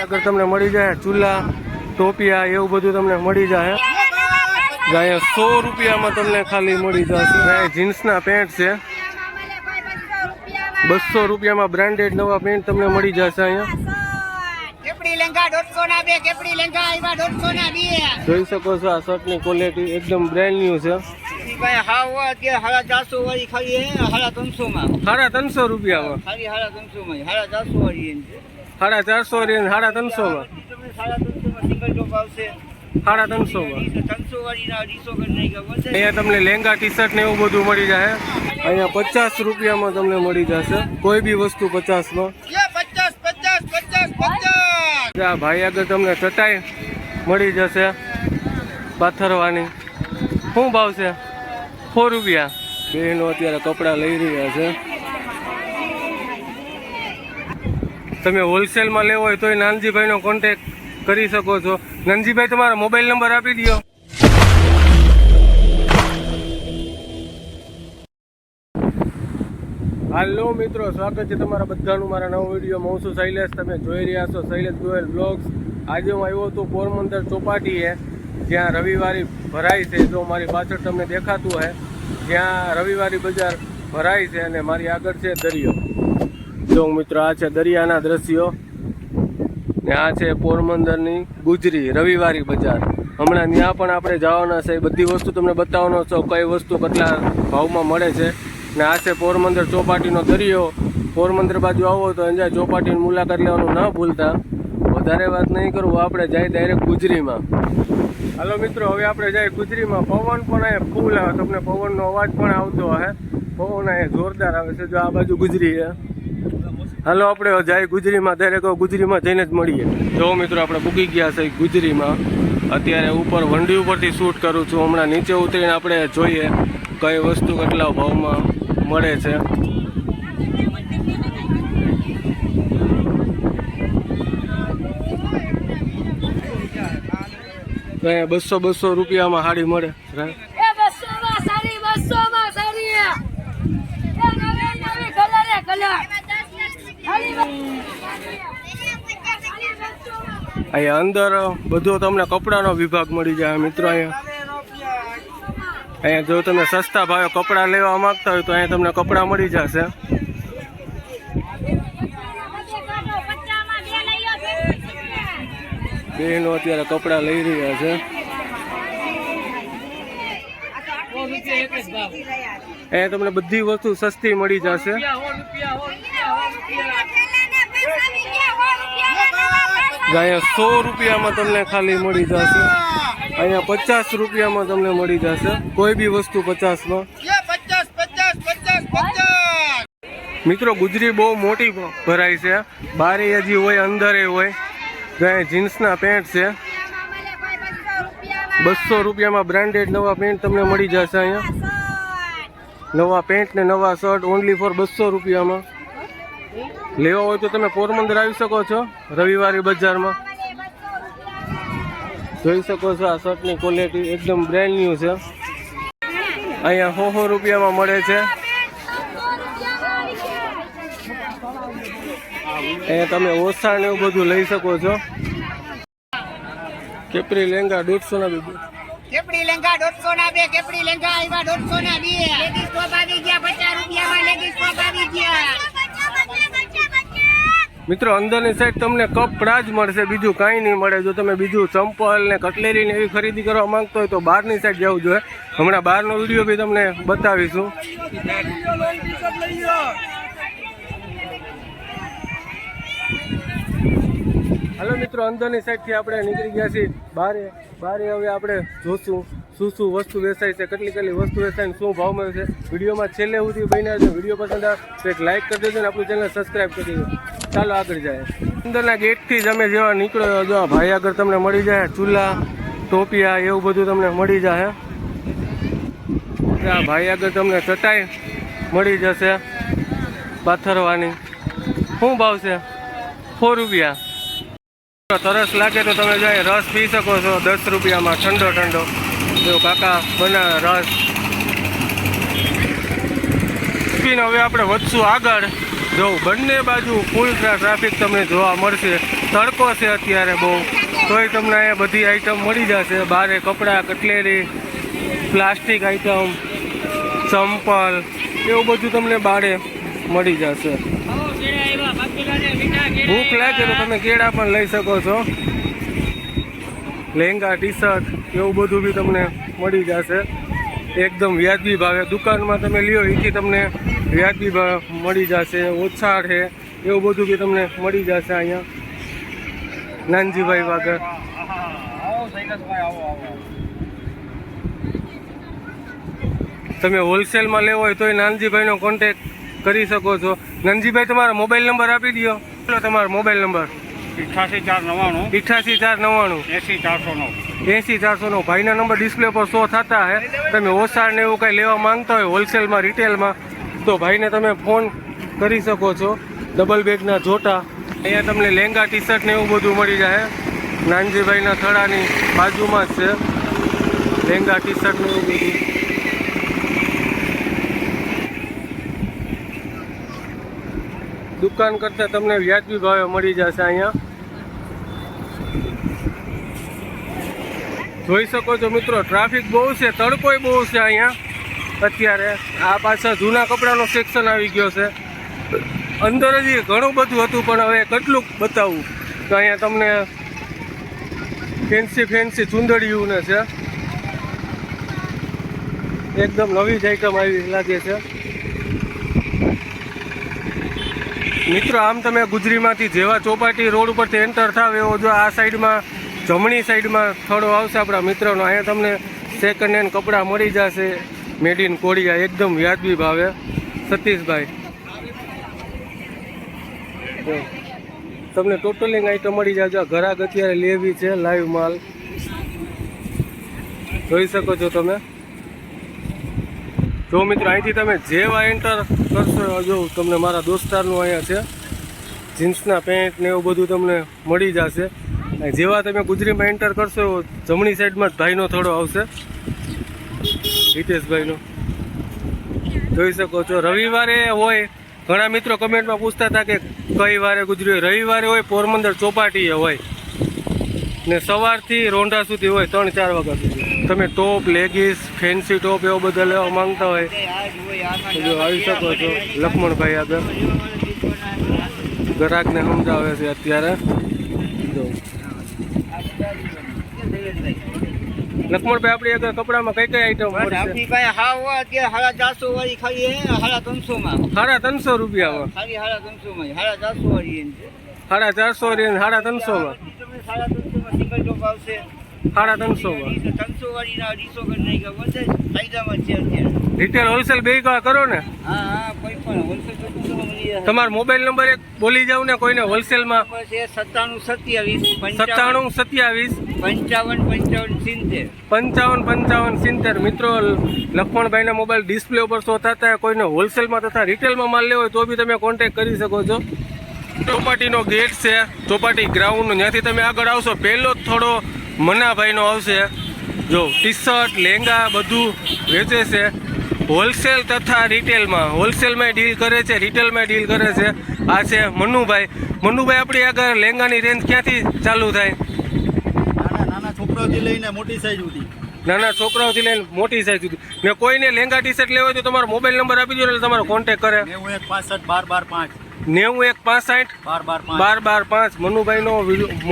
આગળ તમને મળી જાય ચૂલા ટોપિયા એવું બધું તમને મળી જાય. અહીંયા 100 રૂપિયામાં તમને ખાલી મળી જશે. જીન્સના પેન્ટ છે 200 રૂપિયામાં બ્રાન્ડેડ નવા પેન્ટ તમને મળી જશે. અહીંયા જોઈ શકો છો આ શર્ટની ક્વોલિટી એકદમ બ્રાન્ડ ન્યુ છે. 350 વાળી ખાલી 350 માં 350 રૂપિયામાં ખાલી 350 વાળી 450 વાળી 450 માં 350 સિંગલ ટોપ આવશે 350 માં 300 વાળી ના 250 કરી નાખ્યા. અહીંયા તમને લેંગા ટી શર્ટ ને એવું બધું મળી જાય. અહીંયા 50 રૂપિયામાં તમને મળી જશે કોઈ બી વસ્તુ 50 માં. 50 ભાઈ આગળ તમને ચટાઈ મળી જશે પાથરવાની. શું ભાવ છે? 4 રૂપિયા. બહેનો અત્યારે કપડાં લઈ રહ્યા છે. તમે હોલસેલમાં લેવો હોય તો નાનજીભાઈનો કોન્ટેક કરી શકો છો. નાનજીભાઈ તમારો મોબાઈલ નંબર આપી દો. હાલો મિત્રો, સ્વાગત છે તમારા બધાનું મારા નવો વિડીયોમાં. હું છું શૈલેષ, તમે જોઈ રહ્યા છો શૈલેષ ગોયલ બ્લોગ્સ. આજે હું આવ્યો હતો પોરબંદર ચોપાટીએ, જ્યાં રવિવારી ભરાય છે. જો મારી પાછળ તમને દેખાતું હોય જ્યાં રવિવારી બજાર ભરાય છે અને મારી આગળ છે દરિયો. જો મિત્રો આ છે દરિયાના દ્રશ્યો ને આ છે પોરબંદરની ગુજરી રવિવારી બજાર. હમણાં ત્યાં પણ આપણે જવાના છે. બધી વસ્તુ તમને બતાવવાનો છો કઈ વસ્તુ કેટલા ભાવમાં મળે છે. ને આ છે પોરબંદર ચોપાટીનો દરિયો. પોરબંદર બાજુ આવો તો અહીંયા ચોપાટીની મુલાકાત લેવાનું ન ભૂલતા. વધારે વાત નહીં કરું, આપણે જાય ડાયરેક્ટ ગુજરીમાં. હાલો મિત્રો, હવે આપણે જાય ગુજરીમાં. પવન પણ અહીંયા ફૂલ આવે, તમને પવનનો અવાજ પણ આવતો હશે. પવન અહીંયા જોરદાર આવે છે. જો આ બાજુ ગુજરી છે. હાલો આપણે જાય ગુજરીમાં, ડાયરેક્ટ ગુજરીમાં જઈને જ મળીએ. જો મિત્રો આપણે પૂગી ગયા છે ગુજરીમાં. અત્યારે ઉપર વંડી ઉપરથી શૂટ કરું છું. હમણાં નીચે ઉતરીને આપણે જોઈએ કઈ વસ્તુ કેટલા ભાવમાં મળે છે. અહીંયા 200 રૂપિયામાં સાડી મળે. અહીંયા અંદર બધો તમને કપડાનો વિભાગ મળી જાય મિત્રો. અહીંયા જો તમે સસ્તા ભાવે કપડાં લેવા માંગતા હોય તો અહીંયા તમને કપડાં મળી જશે. બહેનો અત્યારે કપડાં લઈ રહ્યા છે. અહીંયા તમને બધી વસ્તુ સસ્તી મળી જશે. અહીંયા 100 રૂપિયામાં તમને ખાલી મળી જશે. અહીંયા 50 રૂપિયામાં તમને મળી જશે કોઈ બી વસ્તુ 50 માં. મિત્રો ગુજરી બહુ મોટી ભરાય છે. બારે હજી હોય, અંદરે હોય. અહીંયા જીન્સના પેન્ટ છે 200 રૂપિયામાં બ્રાન્ડેડ નવા પેન્ટ તમને મળી જશે. અહીંયા નવા પેન્ટ ને નવા શર્ટ ઓનલી ફોર 200 રૂપિયામાં. લેવા હોય તો તમે પોરબંદર આવી શકો છો રવિવારી બજારમાં. જોઈ શકો છો આ શર્ટની ક્વોલિટી એકદમ બ્રાન્ડ ન્યુ છે. અહીંયા 100 રૂપિયામાં મળે છે. અહીંયા તમે ઓછા ને એવું બધું લઈ શકો છો. કેપરી લેંગા 150 ના બે. કેપરી લેંગા 150 ના બે. કેપરી લેંગા આવ્યા 150 ના બે. લેડીઝ ટોપ આવી ગયા 50 રૂપિયામાં. લેડીઝ ટોપ આવી ગયા. મિત્રો અંદરની સાઈડ તમને કપડા જ મળશે, બીજું કાંઈ નહીં મળે. જો તમે બીજું ચંપલ ને કટલેરી ને એવી ખરીદી કરવા માંગતો હોય તો બહારની સાઈડ જવું જોઈએ. હમણાં બહારનો વિડીયો બી તમને બતાવીશું. હાલો મિત્રો, અંદરની સાઈડથી આપણે નીકળી ગયા છીએ બારે. હવે આપણે જોશું શું વસ્તુ વેચાય છે, કેટલી વસ્તુ વેચાય, શું ભાવમાં છે. વિડીયોમાં છેલ્લે સુધી બન્યા છે. વિડીયો પસંદ આવે તો એક લાઇક કરી દેજો ને આપણું ચેનલ સબસ્ક્રાઈબ કરી દેજો. ચાલો આગળ જાય. અંદરના ગેટથી જ અમે જેવા નીકળો, જો ભાઈ આગળ તમને મળી જાય ચૂલા ટોપિયા એવું બધું તમને મળી જાય. આ ભાઈ આગળ તમને ચટાઈ મળી જશે પાથરવાની. શું ભાવ છે? 4 રૂપિયા. તરસ લાગે તો તમે જાય રસ પી શકો છો 10 રૂપિયામાં ઠંડો. જો કાકા બનાવે રસ. આપીને હવે આપણે વધશું આગળ. જો બંને બાજુ ફૂલ ટ્રાફિક તમને જોવા મળશે. તડકો છે અત્યારે બહુ, તોય તમને અહીંયા બધી આઈટમ મળી જશે. બારે કપડાં, કટલેરી, પ્લાસ્ટિક આઈટમ, ચંપલ એવું બધું તમને બારે મળી જશે. ભૂખ લાગે તો તમે કેળા પણ લઈ શકો છો. લહેંગા, ટી શર્ટ એવું બધું બી તમને મળી જશે એકદમ વ્યાજબી ભાવે. દુકાનમાં તમે લ્યો એથી તમને વ્યાજબી ભાવ મળી જશે. ઓછા છે એવું બધું બી તમને મળી જશે અહીંયા નાનજીભાઈ વાગર. તમે હોલસેલમાં લેવો હોય તોય નાનજીભાઈનો કોન્ટેક કરી શકો છો. નાનજીભાઈ તમારો મોબાઈલ નંબર આપી દો. તમારો મોબાઈલ નંબર 88 499 80 409. ભાઈના નંબર ડિસ્પ્લે પર શો થતા હે. તમે ઓસાર ને એવું કંઈ લેવા માંગતા હોય હોલસેલમાં, રિટેલમાં, તો ભાઈને તમે ફોન કરી શકો છો. ડબલ બેગના જોટા અહીંયા તમને લહેંગા, ટી શર્ટ ને એવું બધું મળી જાય. નાનજીભાઈના થડાની બાજુમાં જ છે લહેંગા, ટી શર્ટ ને એવું બધું. દુકાન કરતાં તમને વ્યાજબી ભાવે મળી જશે અહીંયા. જોઈ શકો છો મિત્રો, ટ્રાફિક બહુ છે, તડકોય બહુ છે અહીંયા અત્યારે. આ પાછળ જૂના કપડાનો સેક્શન આવી ગયો છે. અંદર હજી ઘણું બધું હતું પણ હવે કેટલુંક બતાવું. તો અહીંયા તમને ફેન્સી ચુંદડીયું ને છે, એકદમ નવી જ આઈટમ આવી લાગે છે મિત્રો. આમ તમે ગુજરીમાંથી જેવા ચોપાટી રોડ ઉપરથી એન્ટર થાવ એવો જો આ સાઈડમાં જમણી સાઈડમાં થોડો આવશે આપણા મિત્રનો. અહીંયા તમને સેકન્ડ હેન્ડ કપડાં મળી જશે મેડ ઇન કોડિયા એકદમ વ્યાજબી ભાવે. સતીશભાઈ તમને ટોટલિંગ આઈટમ મળી જશે. ઘરાક અત્યારે લેવી છે લાઈવ માલ, જોઈ શકો છો તમે. જો મિત્રો અહીંથી તમે જેવા એન્ટર કરશો, જો તમને મારા દોસ્તારનું અહીંયા છે જીન્સના પેન્ટ ને એવું બધું તમને મળી જશે. જેવા તમે ગુજરીમાં એન્ટર કરશો જમણી સાઈડમાં જ ભાઈનો થોડો આવશે, હિતેશભાઈનો. જોઈ શકો છો. રવિવારે હોય, ઘણા મિત્રો કમેન્ટમાં પૂછતા હતા કે કઈ વારે ગુજરી હોય. રવિવારે હોય, પોરબંદર ચોપાટીએ હોય ને સવારથી રોંઢા સુધી હોય 3-4 વાગ્યા સુધી. તમે ટોપ, લેગીસ, ફેન્સી ટોપ એવો બધા લેવા માંગતા હોય તો આવી શકો છો. લક્ષ્મણભાઈ આગળ ગ્રાહકને સમજાવે છે અત્યારે. જો લક્ષ્મણભાઈ આપણી આગળ કપડામાં કઈ કઈ આઈટમ મળશે? 350 રૂપિયામાં 450 રેન્જ 350 રિટેલ હોલસેલ બે કરો ને. તમારો મોબાઈલ નંબર એક બોલી જાવ ને કોઈને હોલસેલમાં. 97575570. મિત્રો લક્ષ્મણભાઈના મોબાઈલ ડિસ્પ્લે ઉપર શો થતા કોઈને હોલસેલમાં તથા રિટેલમાં માલ લેવો હોય તો બી તમે કોન્ટેક્ટ કરી શકો છો. ચોપાટીનો ગેટ છે, ચોપાટી ગ્રાઉન્ડ, ત્યાંથી તમે આગળ આવશો પહેલો જ થોડો મનાભાઈનો આવશે. જો ટી શર્ટ, લહેંગા બધું વેચે છે હોલસેલ તથા રિટેલમાં. હોલસેલમાં ડીલ કરે છે, રિટેલમાં ડીલ કરે છે. આ છે મનુભાઈ. મનુભાઈ આપણી આગળ લહેંગાની રેન્જ ક્યાંથી ચાલુ થાય? નાના છોકરાઓથી લઈને મોટી સાઈઝ સુધી. નાના છોકરાઓથી લઈને મોટી સાઈઝ સુધી. ને કોઈને લહેંગા ટી શર્ટ લેવા હોય તો તમારો મોબાઈલ નંબર આપી દો એટલે તમારો કોન્ટેક્ટ કરે. 91651212 મનુભાઈનો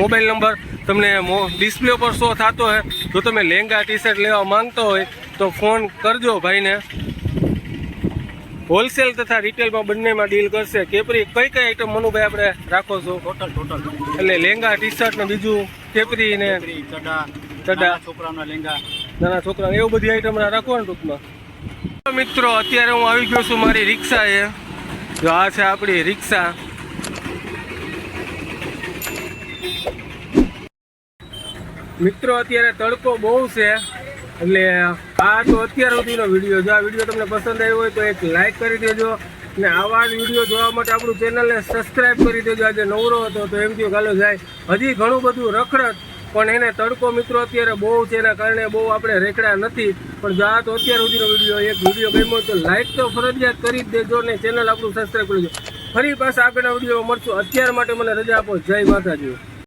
મોબાઈલ નંબર તમને ડિસ્પ્લે ઉપર શો થતો હોય. જો તમે લહેંગા ટી શર્ટ લેવા માંગતો હોય તો ફોન કરજો ભાઈને. હોલસેલ તથા રિટેલમાં બંનેમાં ડીલ કરશે. કેપરી કઈ કઈ આઈટમ મનુભાઈ આપણે રાખો છો? ટોટલ એટલે લહેંગા, ટી શર્ટ ને બીજું કેપરી ને ચડા, છોકરાના લહેંગા, નાના છોકરા એવું બધી આઈટમ રાખો ને ટૂંકમાં. મિત્રો અત્યારે હું આવી ગયો છું મારી રિક્ષા એ. જો આ છે આપણી રિક્ષા. મિત્રો અત્યારે તડકો બહુ છે એટલે આ તો અત્યાર સુધીનો વિડીયો. જો આ વિડીયો તમને પસંદ આવ્યો હોય તો એક લાઈક કરી દેજો ને આવા જ વિડીયો જોવા માટે આપણું ચેનલને સબસ્ક્રાઈબ કરી દેજો. આજે નવરો હતો તો એમ થયું ચાલો જાય. હજી ઘણું બધું રખડત પણ એને તડકો મિત્રો અત્યારે બહુ છે, એના કારણે બહુ આપણે રેખડા નથી. પણ જો આ તો અત્યાર સુધીનો વિડીયો ગમ્યો તો લાઈક તો ફરજિયાત કરી જ દેજો ને ચેનલ આપણું સબસ્ક્રાઈબ કરી દેજો. ફરી પાછા આગળના વિડીયોમાં મળશું. અત્યાર માટે મને રજા આપો. જય માતાજી.